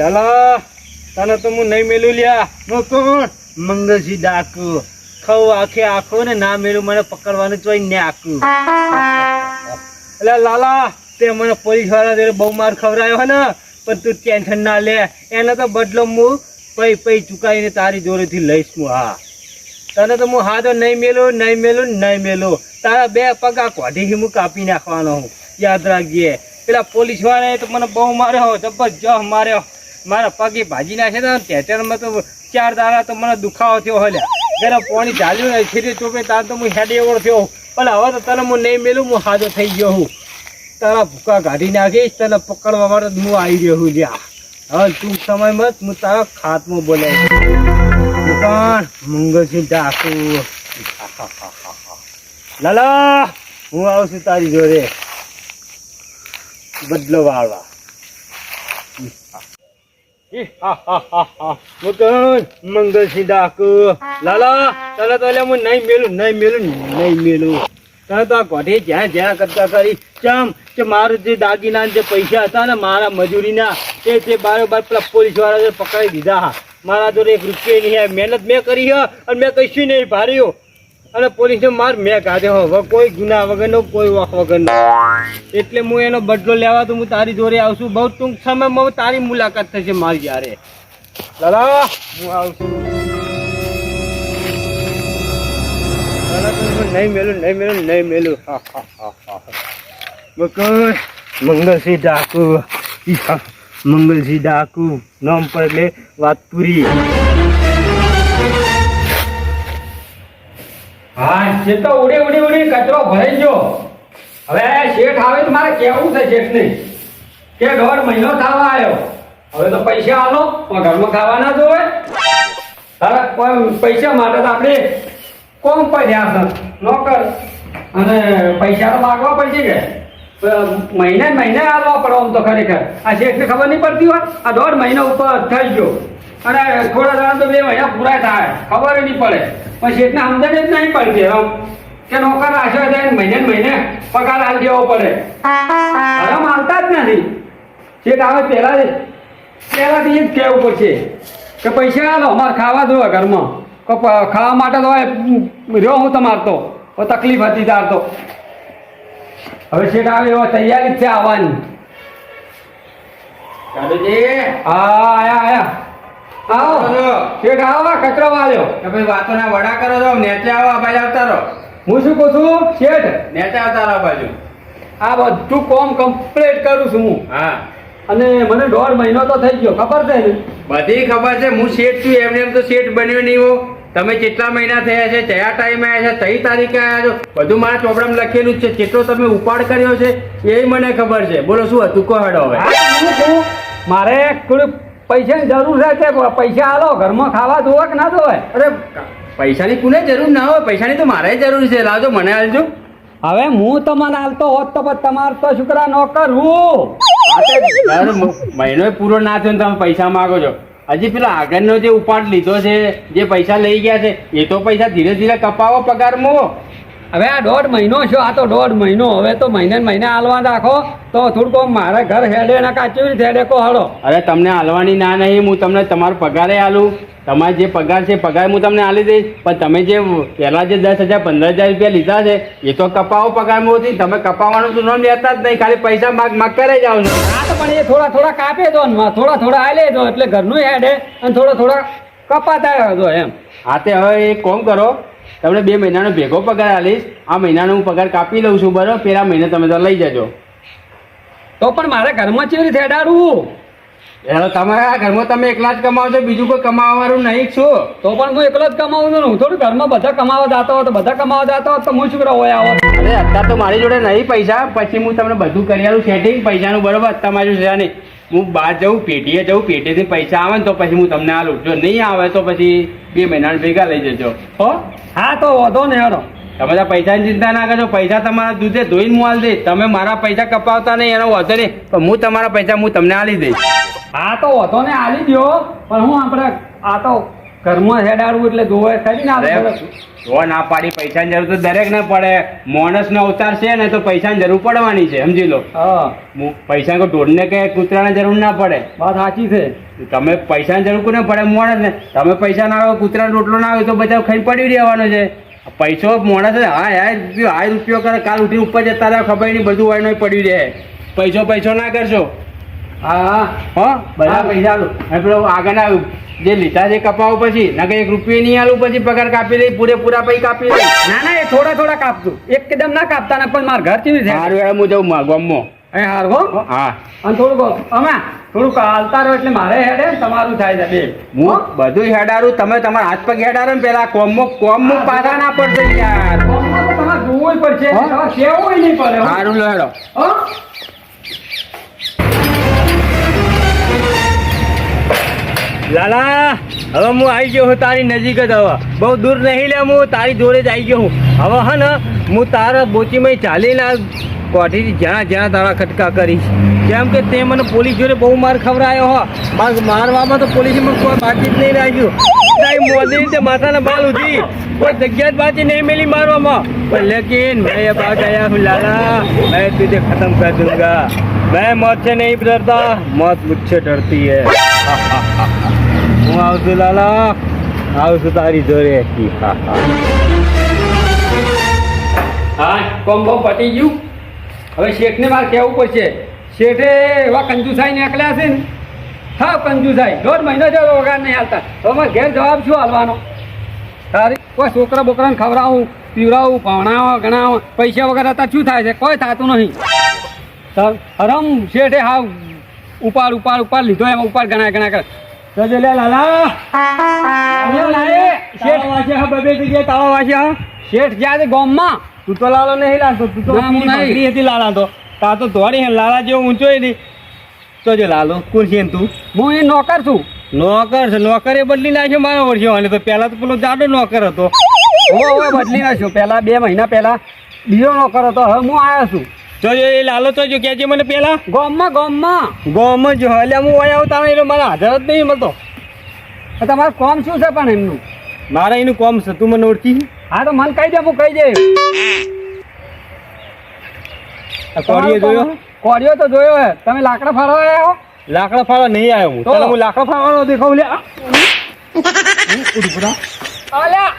ચાલો તને તો હું નહીં મેલું લ્યા. હું કોણ? મંગળસિંહ ડાકુ. ખવ આખે આખો ને ના મેલું મને પકડવાનું ચોઈ ને આખું. એટલે લાલા તે મને પોલીસ વાળા જોડે બહુ માર ખવડાયો ને, પણ તું ટેન્શન ના લે, એનો તો બદલો હું પૈ ચુકાઈને તારી જોડેથી લઈશ હું. હા તને તો હું હાથો નહીં મેલું. તારા બે પગા કોઢીથી હું કાપી નાખવાનો હું, યાદ રાખજે. પેલા પોલીસ વાળાએ તો મને બહુ માર્યો, જબરજસ્ત માર્યો. મારા પગે ભાજી નાખ્યા હતા. થિયેટરમાં તો 4 દાડા તો મને દુખાવો થયો હલ્યા. ગરમ પાણી ઝાલ્યું ને ખીરી ચોપે તાર તો હું હેડે એવડો થયો. પણ હવે તો તને હું નહીં મેલું, હું હાથો થઈ ગયો હું. તારા ભૂકા કાઢી નાખીશ, તને પકડવા માટે હું આવી રહ્યો હું. લ્યા હવે ટૂંક સમયમાં હું તારા ખાતમાં બોલાવીશ. દુકાન મંગળસિંહ ડાકુ. લાલા હું આવું છું તારી જોડે બદલો વાળવા. મંગળસિંહ ડાકુ. લાલા તને તો હું નહીં મેલું. તને તો આ ઘોડી જ્યાં કરતા કરી ચમ કે મારું જે દાગીના જે પૈસા હતા ને મારા મજૂરીના તે બારોબાર પેલા પોલીસ વાળા પકડી દીધા. મારા જોડે 1 રૂપિયા નહીં. મહેનત મેં કરી હ અને મેં કશું નહીં ભાર્યો અને પોલીસને માર મેં કાઢ્યો. હવે કોઈ ગુના વગરનો, કોઈ વાંક વગરનો. એટલે હું એનો બદલો લેવા તો હું તારી જોડે આવશું. બહુ ટૂંક સમયમાં તારી મુલાકાત થશે મારી યારે. લાલા હું આવું છું. નહીં મેલું. મંગળસિંહ ડાકુ નામ પર એટલે વાત પૂરી. હા શેઠ તો ઉડી કચરો ભરાઈ ગયો. હવે શેઠ આવે તો મારે કેવું છે શેઠ ને કે 1.5 મહિનો થવા આવ્યો. હવે તો પૈસા આલો પણ ઘરમાં ખાવા ના જોવે. તારા પૈસા માટે તો આપણે કોમ પડ્યા છે નોકર, અને પૈસા તો માગવા પડશે કે મહિને આવવા પડો. આમ તો ખરેખર આ શેઠને ખબર નહીં પડતી હોય. આ 1.5 મહિના ઉપર થઈ ગયો અને થોડા દાડા તો 2 મહિના પૂરા થાય, ખબર નહીં પડે. પણ શેઠને સમજણ જ નહીં પડતી આમ કે નોકર રાખ્યો છે મહિને પગાર હાલ દેવો પડે. આરામ આવતા જ નથી. શેઠ આવે પહેલાથી જ કહેવું પડશે કે પૈસા આલો અમારે ખાવા દો ઘરમાં. ખાવા માટે તો રહ્યો હું તમારે તો તકલીફ હતી તાર તો. હવે શેઠ આવે એવા તૈયારી જ છે આવવાની. હા આયા આવો શેઠ આવો. કચરો વાળ્યો ભાઈ વાતો ના વડા કરો છો. નેચે આવો, આ બાજુ આવતા રહો. હું શું કહું છું શેઠ, નેચે આવતા રહો બાજુ. આ બધું કોમ કમ્પ્લીટ કરું છું હું. હા અને મને 1.5 મહિનો તો થઈ ગયો, ખબર છે ને? બધી ખબર છે. હું શેઠ છું, એમ તો શેઠ બન્યો નહીં હો. તમે કેટલા મહિના થયા છે, કયા ટાઈમે આવ્યા છે, કઈ તારીખે આવ્યા છો, બધું મારા ચોપડામાં લખેલું જ છે. કેટલો તમે ઉપાડ કર્યો છે એ મને ખબર છે. બોલો શું હતું કહો હેડો. હવે મારે થોડી પૈસાની જરૂર છે. પૈસા આલો ઘરમાં ખાવા જોવે કે ના જોવે? અરે પૈસાની કોને જરૂર ના હોય? પૈસાની તો મારે જરૂર છે. લાવજો મને હાલજો. હવે હું તમને હાલતો હોત તો તમારે તો શુક્રા નોકર હું. મહિનો પૂરો ના થયો તમે પૈસા માંગો છો. હજી પેલા આગળનો જે ઉપાડ લીધો છે, જે પૈસા લઈ ગયા છે, એ તો પૈસા ધીરે ધીરે કપાવો પગારમાં. હવે આ 1.5 મહિનો છે. આ તો 1.5 મહિનો. હવે તો મહિને હાલવા રાખો તો થોડુંક મારા ઘર હેડે ના કાચી રીતે હેડે કો હળો. અરે તમને હાલવાની ના નહીં. હું તમને તમારો પગારે હાલું. તમારે જે પગાર છે પગાર હું તમને હાલી દઈશ. પણ તમે જે પહેલા જે 10,000 15,000 રૂપિયા લીધા છે એ તો કપાવો પગારમાં હતી. તમે કપાવવાનું તો ન લેતા જ નહીં, ખાલી પૈસા માગ કરે જાવ છો. હા તો પણ એ થોડા કાપે દો ને, થોડા હાલે દો એટલે ઘરનું હેડે અને થોડા કપાતા દો એમ. હા તે હવે એક કામ કરો, તમને 2 મહિનાનો ભેગો પગાર આલીશ. આ મહિનાનો હું પગાર કાપી લઉં છું બરાબર. પેલા મહિને તમે તો લઈ જજો. તો પણ મારે ઘરમાં કેવી રીતે હેડાડવું? એટલે તમારા ઘરમાં તમે એકલા જ કમાવો છો, બીજું કોઈ કમાવાનું નહીં છું. તો પણ હું એકલો જ કમાવું છું ને. હું થોડું ઘરમાં બધા કમાવા જતો હોત, બધા કમાવા જતો હોત તો હું શું કરવા હોય આવો? અરે અત્યારે તો મારી જોડે નહીં પૈસા. પછી હું તમને બધું કરી આલું સેટિંગ પૈસાનું બરોબર. અત્યારે મારી છે નહીં. હું બહાર જઉં, પેઢીએ જઉં, પેઢીથી પૈસા આવે ને તો પછી હું તમને આલું. જો નહીં આવે તો પછી 2 મહિના ભેગા લઈ જજો. હો હા તો વધો ને હેડો. તમે તો પૈસાની ચિંતા ના કરજો. પૈસા તમારા દૂધે ધોઈને હું આલી દઈશ. તમે મારા પૈસા કપાવતા નહીં એનો વાંધો નહીં, પણ હું તમારા પૈસા હું તમને આલી દઈશ. હા તો વધો ને આલી દો. પણ હું આપણે આ તો ઘરમાં હેડાડવું એટલે જોવે ખરી ને અરે, જો ના પાડી પૈસાની જરૂર તો દરેક ને પડે. માણસનો અવતાર છે ને તો પૈસાની જરૂર પડવાની છે, સમજી લો. હા પૈસા કોઈ ઢોરને કે કૂતરાને જરૂર ના પડે. વાત સાચી છે. તમે પૈસાની જરૂર કોને પડે? માણસ ને. તમે પૈસા ના આવે, કૂતરાનો રોટલો ના આવે તો બધા ખાઈ પડી રહેવાનો છે. પૈસો માણસ હાય રૂપિયો કરે, કાલ ઉઠી ઉપર જતા રહે, ખબર નહીં બધું હોય નહીં પડ્યું રહે. પૈસો ના કરશો. હા હા, બધા પૈસા આલું. હવે પેલો આગળના જે લીધા છે કપાવો પછી ના કે 1 રૂપિયો નહીં આલું, પછી પગાર કાપી દઈ, પૂરેપૂરા પૈસા કાપી દઈ. ના ના એ થોડા થોડા કાપતું, એકદમ ના કાપતા ને. પણ મારા ઘર કેવી છે સારું યાર, હું જાઉં ગામમાં. એ હાર હો. હા, અને થોડુંક હાલતા રહો એટલે મારે હેડે ને તમારું થાય છે બે. હું બધું હેડારું. તમે તમારા હાથ પગ હેડારો ને પેલા કોમ પાછા ના પડશે યાર. કોમમાં તો તમારે જોવું પડશે, તમારે કહેવું નહીં પડે હો. સારું લો હેડો. હો? લાલા, હવે હું આવી ગયો હું તારી નજીક જ. હવે બહુ દૂર નહીં લે, હું તારી જોડે જ આવી ગયો હું. હવે હે ને હું તારા બોચીમાં ચાલીને કોઠીથી જ્યાં જ્યાં તારા ખટકા કરીશ. કેમ કે તે મને પોલીસ જોડે બહુ માર ખવડાયો હો. મારવામાં તો પોલીસે મને કોઈ બાકી જ નહીં રાખ્યું. તારી મોદી તે માથાના બાલ ઉધી કોઈ જગ્યા જ બાકી નહીં મેલી મારવામાં. પણ લેકિન મેં ये बात आया हूँ लाला, मैं तुझे खत्म कर दूंगा. मैं मौत से नहीं डरता, मौत मुझसे डरती है. હું આવશું લાલા, આવશું તારી જોડે. હા કોમ બોમ પતી ગયું. હવે શેઠને મારે કહેવું પડશે. શેઠે એવા કંજુસાઈ નીકળ્યા છે ને, હા કંજુસાઈ. 1.5 મહિનો જો વગાર નહીં હાલતા. હવે મારે ઘેર જવાબ શું હાલવાનો? તારી કોઈ છોકરા બોકરાને ખવડાવું, પીવડાવું, ભણાવો, ગણાવો, પૈસા વગર હતા શું થાય છે? કોઈ થતું નહીં. હરમ શેઠે હા ઉપાડ લીધો, એમાં ઉપાડ ગણા કરે. તો લે લાલા, તાળા વાંચ્યા હા, બબે જગ્યાએ તાળા વાંચ્યા હા. શેઠ જ્યાં છે ગામમાં. તું તો લાલો નહીં લાગતો, તું તો ના, હું નહીં. પકડી હતી લાલા તો. તા તો દોડી હે, લાલા જેવો ઊંચો નહીં. તો જો લાલો કોણ છે તું? હું એ નોકર છું. નોકર છે? નોકરે બદલી નાખ્યો મારા વર્ષો. અને તો પેલા તો પેલો જાડો નોકર હતો. હવે બદલી નાખ્યો. પહેલા 2 મહિના પહેલા બીજો નોકર હતો, હવે હું આવ્યો છું. તો જો એ લાલો તો જો કહેજે મને પેલા ગામમાં ગોમ જ એટલે હું અહીંયા આવતા એટલે મને હાજર જ નહીં મળતો. તમારું કોમ શું છે પણ એમનું? મારા એનું કોમ છે, તું મને ઓળખી? હા તો મને કહી દે, હું કહી દે. કોળીએ જોયો? કોળીઓ તો જોયો હે. તમે લાકડા ફાળવા આવ્યા હો? લાકડા ફાળવા નહીં આવ્યો હું. તો? તને હું લાકડા ફાળવાનો દેખાવ લે. અલ્યા!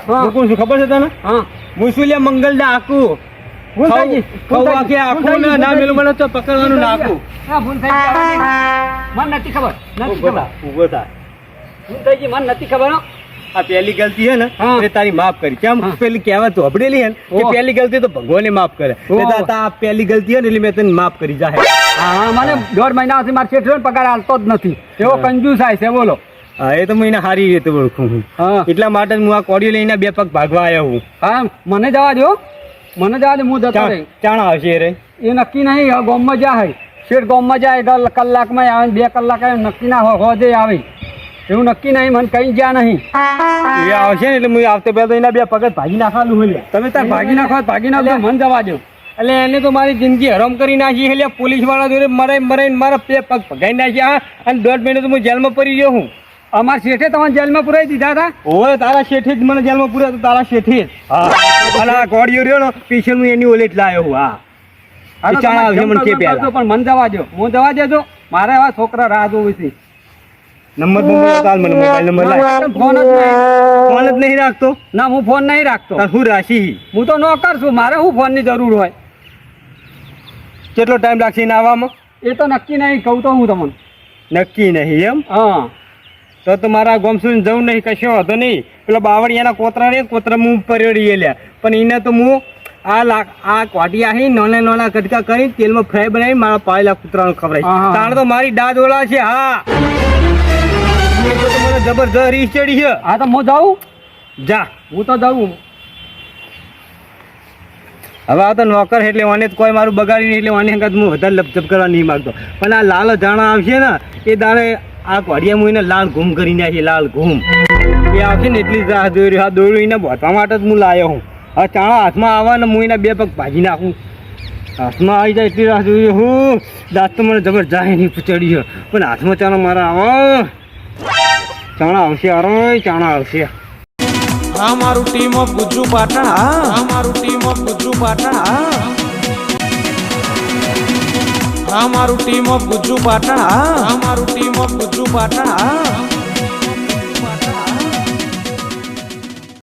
હું કોણ છું ખબર છે તને? હા હું શું લે મંગલ ના આખું ભૂલતાજી, આખે આખું ને ના મેલું મને તો પકડવાનું ના આખું. હા ભૂલતાજી, મને નથી ખબર. ઉભો થા. ભૂલતાજી, મને નથી ખબર હો. આ પહેલી ગલતી હે ને હા. એ તારી માફ કરી. કેમ? હા. પેલી કહેવત હબડેલી હે ને કે ઓહ. પહેલી ગલતી તો ભગવાને માફ કરે. ઓહ. એટલે આ પહેલી ગલતી હે ને એટલે મેં તને માફ કરી જાહે. હા મને 1.5 મહિનાથી મારા શેઠનો પગાર હાલતો જ નથી. એવો કંજૂસ થાય છે બોલો. હા એ તો હું એને સારી રીતે ઓળખું છું. હા એટલા માટે જ હું આ કોડિયો લઈને 2 પગ ભાગવા આવ્યો હું. હા મને જવા દો, મને જવા દે, હું જતો રહી. ચાણા આવશે રે. એ નક્કી નહીં. હવે ગામમાં જાય શેઠ, ગામમાં જાય 10 કલાકમાં આવે, 2 કલાક આવે, નક્કી ના હોજે આવે. એવું નક્કી નહીં, મને કઈ જ્યાં નહીં. એ આવશે ને એટલે હું આવતે પહેલા એના 2 પગ જ ભાગી નાખવાનું હોય. તમે તાર ભાગી નાખો તો ભાગી નાખો, મને જવા દો. એટલે એને તો મારી જિંદગી હરામ કરી નાખી. એટલે પોલીસ વાળા જોડે મરાઈને મારા 2 પગ ભગાઈ નાખ્યા. અને 1.5 મહિનો તો હું જેલમાં પડી ગયો હું. અમારા શેઠે તમને જેલમાં પુરાઈ દીધા હતા. ઓય તારા શેઠે જ મને જેલમાં પૂર્યો હતો. તારા શેઠે જ. હા અને આ કોડિયો રહ્યો ને પીછળ હું એની ઓલે જ લાયો હું. હા હા, તો ચાણા તમે આવશે મને કે જમતો પહેલા. કરજો, પણ મને જવા દો, હું જવા દેજો. મારે એવા છોકરા રાહ જોવી છે. નંબર બંબર તાલ મને મોબાઈલ નંબર લાય. ફોન જ નહીં. ફોન જ નહીં રાખતો. ના હું ફોન નહીં રાખતો. તાર હું રાશી હું તો નોકર છું, મારે શું ફોનની જરૂર હોય? કેટલો ટાઈમ લાગશે એને આવવામાં? એ તો નક્કી નહીં, કહું તો હું તમને. નક્કી નહીં એમ? હા તો મારા ગોમ સુધી જવું નહીં, કશો હતો નહીં. પેલા બાવળિયાના કોતરા રે, કોતરા હું પરેડી લ્યા. પણ એને તો હું આ કોટિયા હી નાના કટકા કરી તેલમાં ફ્રાય બનાવી મારા પાયેલા કૂતરાનું ખવડાવી. હા. તાણ તો મારી દાદ ઓલા છે. હા એ તો મને જબરજસ્ત રીસ ચડી છે. હા તો હું જાઉં, જા હું તો જાઉં. હવે આ તો નોકર એટલે મને કોઈ મારું બગાડી નહીં. એટલે મને હંગાત હું વધારે લપચપ કરવા નહીં માગતો. પણ આ લાલ જાણા આવશે ને એ દાડે આ કોડિયા હું એને લાલ ઘૂમ કરી નાખી. લાલ ઘૂમ એ આવશે ને એટલી જ રાહ જોઈ રહ્યો. આ દોડ્યું એને બોધવા માટે જ હું લાવ્યો હું. હવે ચાણા હાથમાં આવે ને હું એના 2 પગ ભાજી નાખું. હાથમાં આવી જાય એટલી રાહ જોઈએ હું. દાંત તો મને જબર જાય નહીં ચડી પણ હાથમાં ચાણા મારા આવો. ચાણા આવશે અરે ચાણા આવશે. હા મારું ટીમ ઓફ ગુજ્જુ પાટણ હા મારું ટીમ ઓફ ગુજ્જુ પાટણ હા મારું ટીમ ઓફ ગુજ્જુ પાટણ હા મારું ટીમ ઓફ ગુજ્જુ પાટણ હા